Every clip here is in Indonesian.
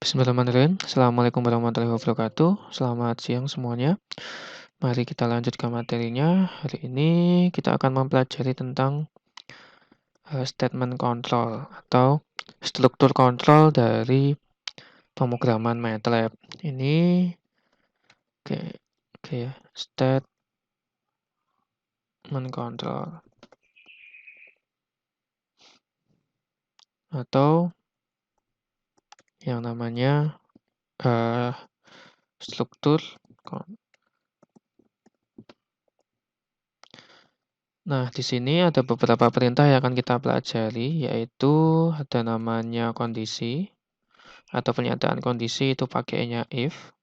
Bismillahirrahmanirrahim. Assalamualaikum warahmatullahi wabarakatuh. Selamat siang semuanya. Mari kita lanjutkan materinya. Hari ini kita akan mempelajari tentang statement control atau struktur kontrol dari pemrograman MATLAB. Ini oke, oke ya, statement control atau yang namanya struktur. Nah, di sini ada beberapa perintah yang akan kita pelajari, yaitu ada namanya kondisi atau pernyataan kondisi itu pakainya if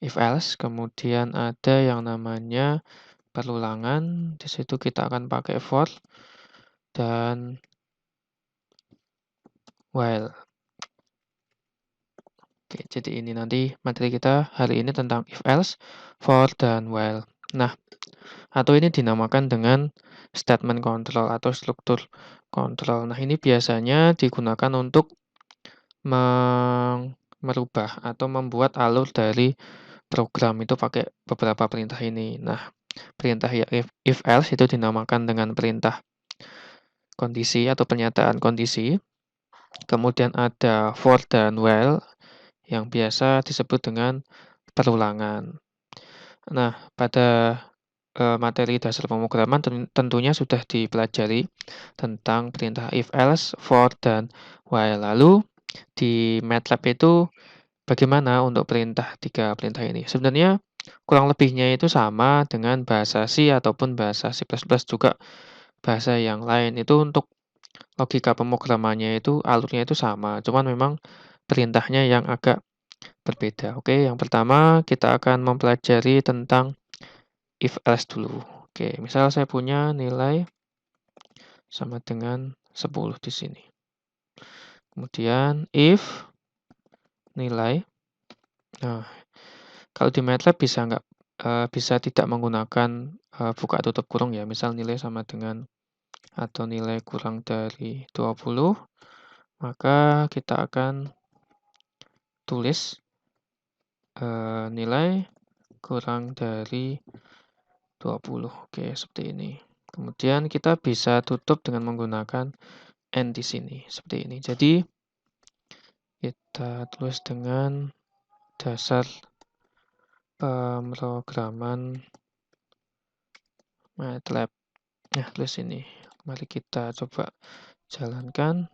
else, kemudian ada yang namanya perulangan, di situ kita akan pakai for dan while. Oke, jadi ini nanti materi kita hari ini tentang if else, for dan while. Nah, atau ini dinamakan dengan statement control atau struktur kontrol. Nah, ini biasanya digunakan untuk merubah atau membuat alur dari program itu pakai beberapa perintah ini. Nah, perintah ya if else itu dinamakan dengan perintah kondisi atau pernyataan kondisi. Kemudian ada for dan while yang biasa disebut dengan perulangan. Nah, pada materi dasar pemrograman tentunya sudah dipelajari tentang perintah if else, for, dan while. Lalu di MATLAB itu bagaimana untuk tiga perintah ini? Sebenarnya kurang lebihnya itu sama dengan bahasa C ataupun bahasa C++ juga bahasa yang lain. Itu untuk logika pemrogramannya itu alurnya itu sama, cuman memang perintahnya yang agak berbeda. Oke, yang pertama kita akan mempelajari tentang if else dulu. Oke, misal saya punya nilai sama dengan 10 di sini. Kemudian if nilai. Nah, kalau di MATLAB bisa tidak menggunakan buka tutup kurung ya. Misal nilai sama dengan atau nilai kurang dari 20, maka kita akan tulis nilai kurang dari 20. Oke, seperti ini. Kemudian kita bisa tutup dengan menggunakan N di sini, seperti ini. Jadi, kita tulis dengan dasar pemrograman MATLAB. Nah, tulis ini. Mari kita coba jalankan.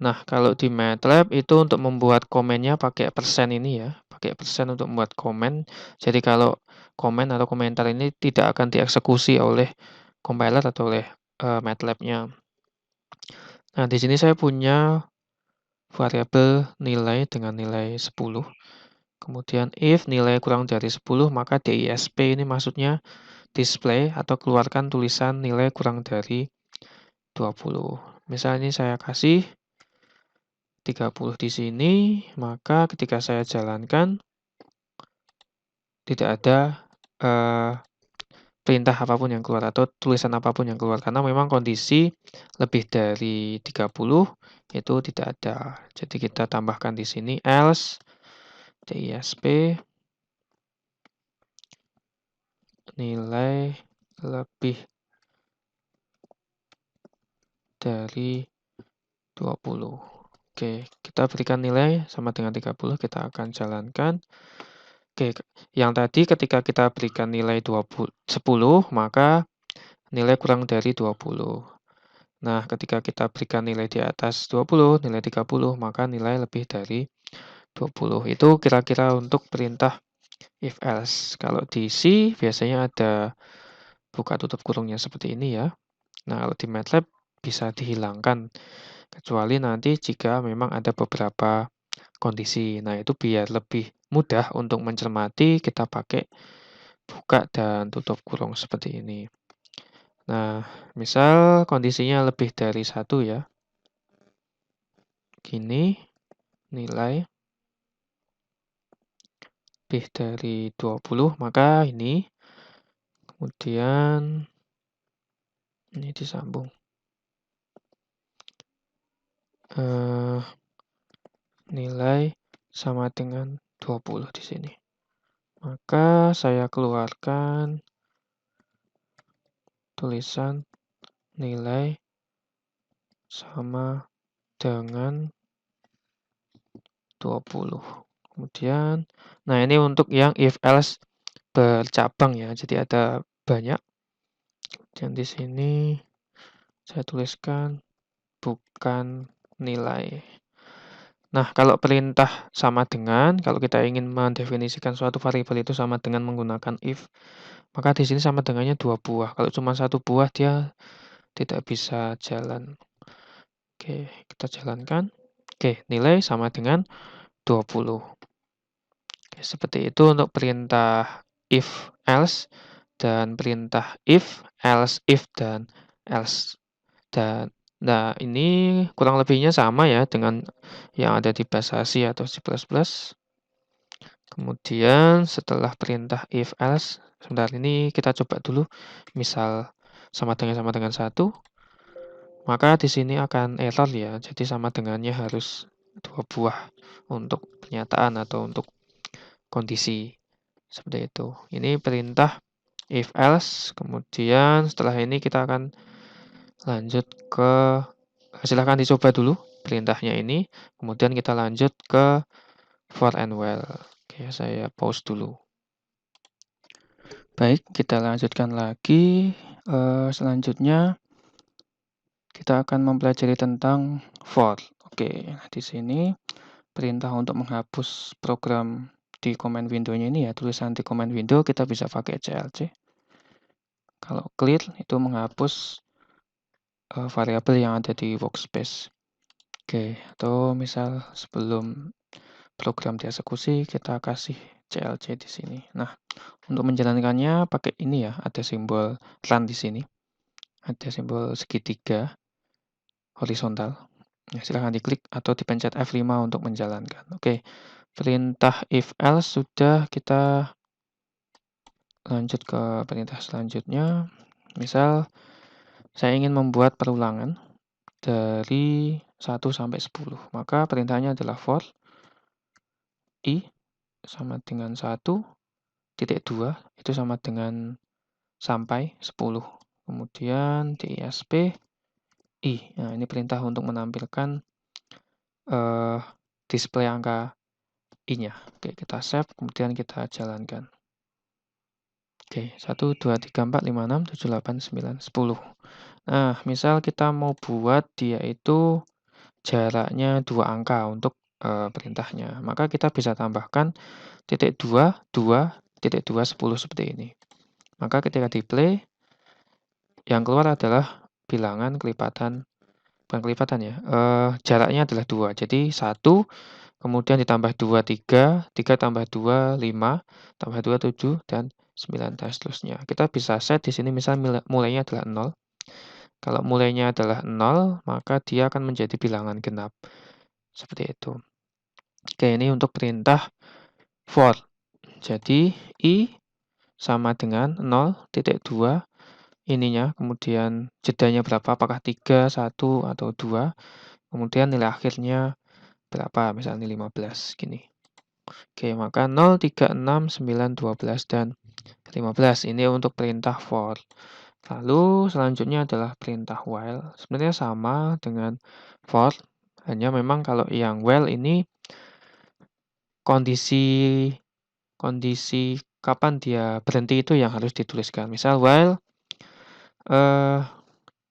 Nah, kalau di MATLAB itu untuk membuat komennya pakai persen ini ya. Pakai persen untuk membuat komen. Jadi kalau komen atau komentar ini tidak akan dieksekusi oleh compiler atau oleh MATLAB-nya. Nah, di sini saya punya variabel nilai dengan nilai 10. Kemudian if nilai kurang dari 10, maka DISP ini maksudnya display atau keluarkan tulisan nilai kurang dari 20. Misalnya saya kasih 30 di sini, maka ketika saya jalankan tidak ada perintah apapun yang keluar atau tulisan apapun yang keluar karena memang kondisi lebih dari 30 itu tidak ada. Jadi kita tambahkan di sini else DISP nilai lebih dari 20. Oke, kita berikan nilai sama dengan 30, kita akan jalankan. Oke, yang tadi ketika kita berikan nilai 10, maka nilai kurang dari 20. Nah, ketika kita berikan nilai di atas 20, nilai 30, maka nilai lebih dari 20. Itu kira-kira untuk perintah if else. Kalau di C biasanya ada buka tutup kurungnya seperti ini ya. Nah, kalau di MATLAB bisa dihilangkan. Kecuali nanti jika memang ada beberapa kondisi. Nah, itu biar lebih mudah untuk mencermati, kita pakai buka dan tutup kurung seperti ini. Nah, misal kondisinya lebih dari 1 ya. Gini, nilai lebih dari 20, maka ini. Kemudian, ini disambung. Nilai sama dengan 20 di sini. Maka saya keluarkan tulisan nilai sama dengan 20. Kemudian, nah ini untuk yang if else bercabang ya. Jadi ada banyak. Dan di sini saya tuliskan bukan nilai. Nah, kalau perintah sama dengan, kalau kita ingin mendefinisikan suatu variabel itu sama dengan menggunakan if, maka di sini sama dengannya 2 buah. Kalau cuma 1 buah, dia tidak bisa jalan. Oke, kita jalankan. Oke, nilai sama dengan 20. Oke, seperti itu untuk perintah if, else, dan perintah if, else, if, dan else. Dan nah ini kurang lebihnya sama ya dengan yang ada di bahasa C atau C++. Kemudian setelah perintah if else, sebentar ini kita coba dulu misal sama dengan 1, maka di sini akan error ya. Jadi sama dengannya harus 2 buah untuk pernyataan atau untuk kondisi seperti itu. Ini perintah if else, kemudian setelah ini kita akan lanjut ke silahkan dicoba dulu perintahnya ini, kemudian kita lanjut ke for and while. Oke, saya pause dulu. Baik, kita lanjutkan lagi. Selanjutnya kita akan mempelajari tentang for. Oke, di sini perintah untuk menghapus program di command window-nya ini ya, tulisan di command window kita bisa pakai clc. Kalau clear itu menghapus variabel yang ada di workspace. Oke, atau misal sebelum program dieksekusi kita kasih clc di sini. Nah, untuk menjalankannya pakai ini ya, ada simbol run di sini. Ada simbol segitiga horizontal. Ya, silahkan diklik atau dipencet F5 untuk menjalankan. Oke, perintah if else sudah, kita lanjut ke perintah selanjutnya. Misal saya ingin membuat perulangan dari 1 sampai 10. Maka perintahnya adalah for i sama dengan 1, titik 2 itu sama dengan sampai 10. Kemudian disp i. Nah, ini perintah untuk menampilkan display angka i-nya. Oke, kita save, kemudian kita jalankan. Oke, 1, 2, 3, 4, 5, 6, 7, 8, 9, 10. Nah, misal kita mau buat dia itu jaraknya 2 angka untuk perintahnya. Maka kita bisa tambahkan titik 2, 2, titik 2, 10 seperti ini. Maka ketika di play, yang keluar adalah bilangan kelipatan, bukan kelipatan ya, jaraknya adalah 2. Jadi 1, kemudian ditambah 2, 3, 3 tambah 2, 5, tambah 2, 7, dan 9, dan seterusnya. Kita bisa set di sini misal mulainya adalah 0. Kalau mulainya adalah 0, maka dia akan menjadi bilangan genap. Seperti itu. Oke, ini untuk perintah for. Jadi, i sama dengan 0,2 ininya, kemudian jedanya berapa, apakah 3, 1, atau 2, kemudian nilai akhirnya berapa, misalnya 15, gini. Oke, maka 0, 3, 6, 9, 12, dan 15. Ini untuk perintah for. Lalu selanjutnya adalah perintah while. Sebenarnya sama dengan for, hanya memang kalau yang while ini kondisi kapan dia berhenti itu yang harus dituliskan. Misal while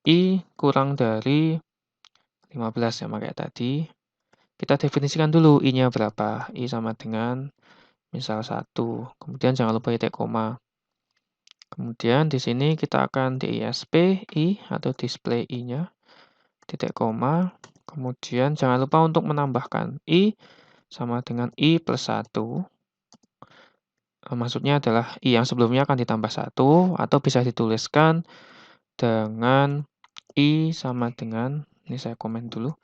i kurang dari 15 ya, kayak tadi. Kita definisikan dulu i-nya berapa. I sama dengan misal 1. Kemudian jangan lupa titik koma. Kemudian di sini kita akan disp i atau display i-nya, titik koma. Kemudian jangan lupa untuk menambahkan i sama dengan i plus 1. Maksudnya adalah i yang sebelumnya akan ditambah 1, atau bisa dituliskan dengan i sama dengan, ini saya komen dulu,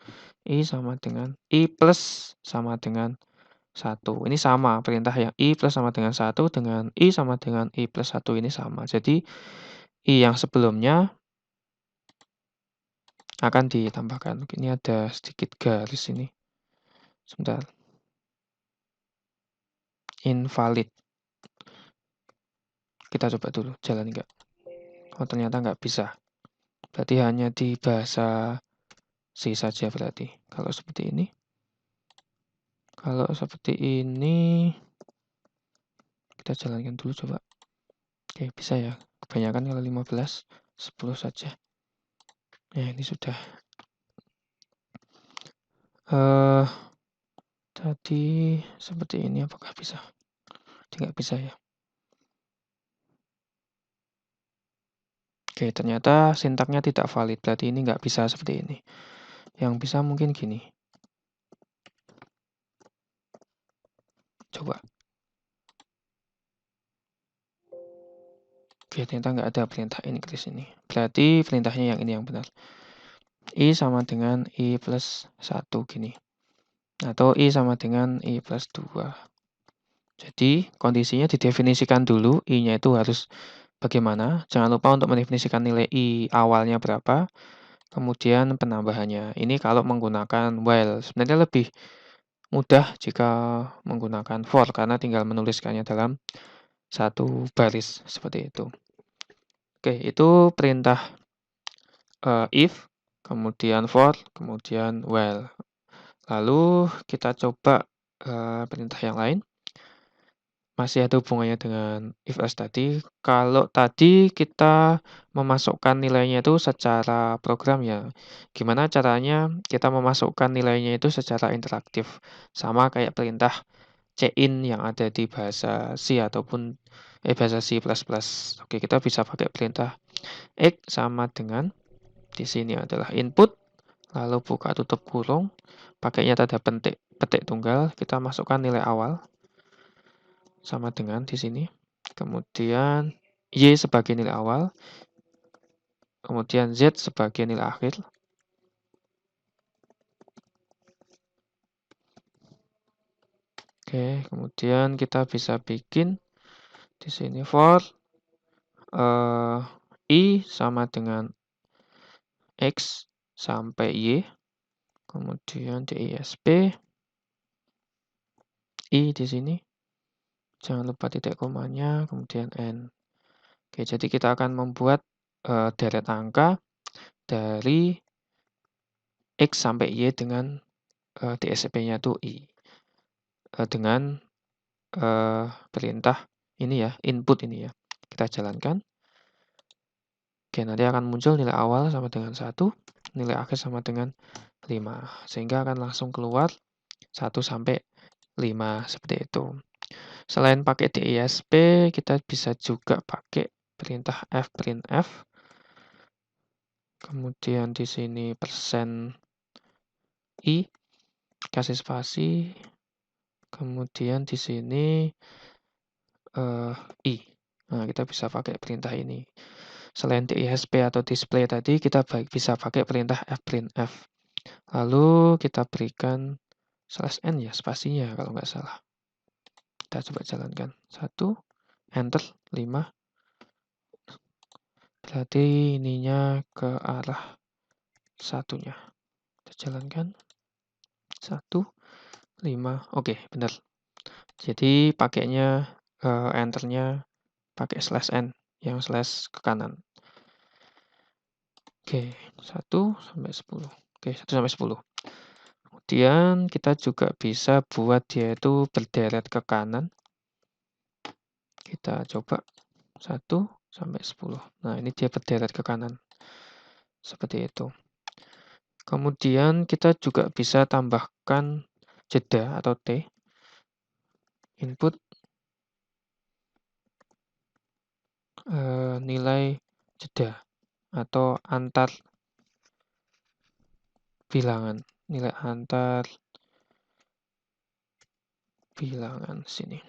i sama dengan i plus sama dengan 1. Ini sama, perintah yang i plus sama dengan 1 dengan i sama dengan i plus 1 ini sama. Jadi, i yang sebelumnya akan ditambahkan. Ini ada sedikit garis ini. Sebentar. invalid. Kita coba dulu, jalan nggak? Oh, ternyata nggak bisa. Berarti hanya di bahasa C saja berarti. Kalau seperti ini. Kalau seperti ini, kita jalankan dulu coba. Oke, bisa ya. Kebanyakan kalau 15, 10 saja. Ya, ini sudah. Tadi seperti ini, apakah bisa? Tidak bisa ya. Oke, ternyata sintaknya tidak valid. Berarti ini nggak bisa seperti ini. Yang bisa mungkin gini. Coba. Oke, ternyata nggak ada perintah increase ini. Berarti perintahnya yang ini yang benar. I sama dengan I plus 1 gini. Atau I sama dengan I plus 2. Jadi, kondisinya didefinisikan dulu. I-nya itu harus bagaimana. Jangan lupa untuk mendefinisikan nilai I awalnya berapa. Kemudian penambahannya. Ini kalau menggunakan while. Sebenarnya lebih mudah jika menggunakan for. Karena tinggal menuliskannya dalam satu baris. Seperti itu. Oke, itu perintah if, kemudian for, kemudian while. Lalu kita coba perintah yang lain. Masih ada hubungannya dengan if else tadi. Kalau tadi kita memasukkan nilainya itu secara program ya. Gimana caranya kita memasukkan nilainya itu secara interaktif. Sama kayak perintah cin yang ada di bahasa C ataupun bahasa C++. Oke, kita bisa pakai perintah x sama dengan di sini adalah input, lalu buka tutup kurung, pakainya tanda petik tunggal, kita masukkan nilai awal sama dengan di sini. Kemudian Y sebagai nilai awal, kemudian Z sebagai nilai akhir. Oke, kemudian kita bisa bikin di sini for I sama dengan X sampai Y, kemudian DISP I di sini. Jangan lupa titik komanya, kemudian N. Oke, jadi kita akan membuat deret angka dari X sampai Y dengan DSP-nya itu I. Dengan perintah ini ya, input ini ya. Kita jalankan. Oke, nanti akan muncul nilai awal sama dengan 1, nilai akhir sama dengan 5. Sehingga akan langsung keluar 1 sampai 5, seperti itu. Selain pakai DISP, kita bisa juga pakai perintah fprintf. Kemudian di sini persen I, kasih spasi. Kemudian di sini I. Nah, kita bisa pakai perintah ini. Selain DISP atau display tadi, kita bisa pakai perintah fprintf. Lalu kita berikan /n ya, spasinya kalau nggak salah. Kita coba jalankan. 1, enter, 5. Berarti ininya ke arah satunya. Kita jalankan. 1, 5. Oke, benar. Jadi pakainya enternya pakai /n yang slash ke kanan. Oke, 1 sampai 10. Oke, 1 sampai 10. Kemudian kita juga bisa buat dia itu berderet ke kanan. Kita coba 1 sampai 10. Nah, ini dia berderet ke kanan. Seperti itu. Kemudian kita juga bisa tambahkan jeda atau T. Input nilai jeda atau antar bilangan. Nilai antar bilangan sini.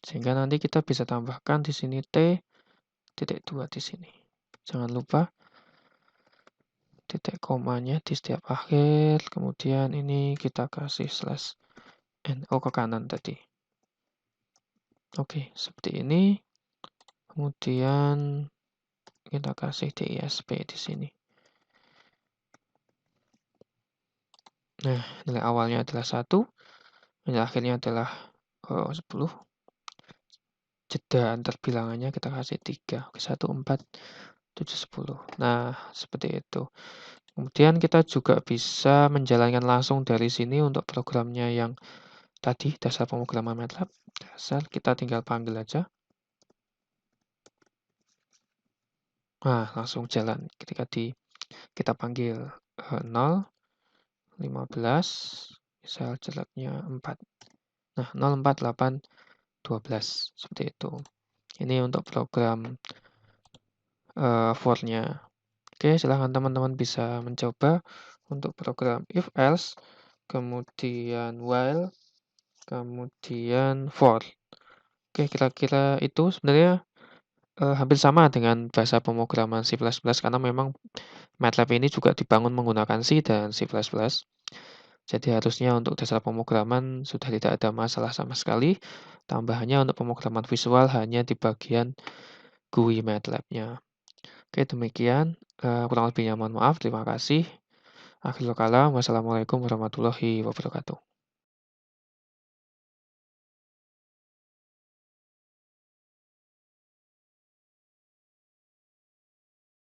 Sehingga nanti kita bisa tambahkan di sini T.2 di sini. Jangan lupa titik komanya di setiap akhir. Kemudian ini kita kasih /n ke kanan tadi. Oke, seperti ini. Kemudian kita kasih DISP di sini. Nah, nilai awalnya adalah 1, nilai akhirnya adalah 10, jeda antar bilangannya kita kasih 3, oke 1, 4, 7, 10. Nah, seperti itu. Kemudian kita juga bisa menjalankan langsung dari sini untuk programnya yang tadi, dasar pemrograman MATLAB. Dasar, kita tinggal panggil aja. Nah, langsung jalan ketika kita panggil 0, 15, misal jeleknya 4. Nah, 0, 4, 8, 12, seperti itu. Ini untuk program for-nya. Oke, silahkan teman-teman bisa mencoba untuk program if else, kemudian while, kemudian for. Oke, kira-kira itu sebenarnya hampir sama dengan bahasa pemrograman C++ karena memang MATLAB ini juga dibangun menggunakan C dan C++. Jadi harusnya untuk dasar pemrograman sudah tidak ada masalah sama sekali. Tambahannya untuk pemrograman visual hanya di bagian GUI MATLAB-nya. Oke, demikian. Kurang lebihnya mohon maaf. Terima kasih. Akhirul kalam. Wassalamualaikum warahmatullahi wabarakatuh.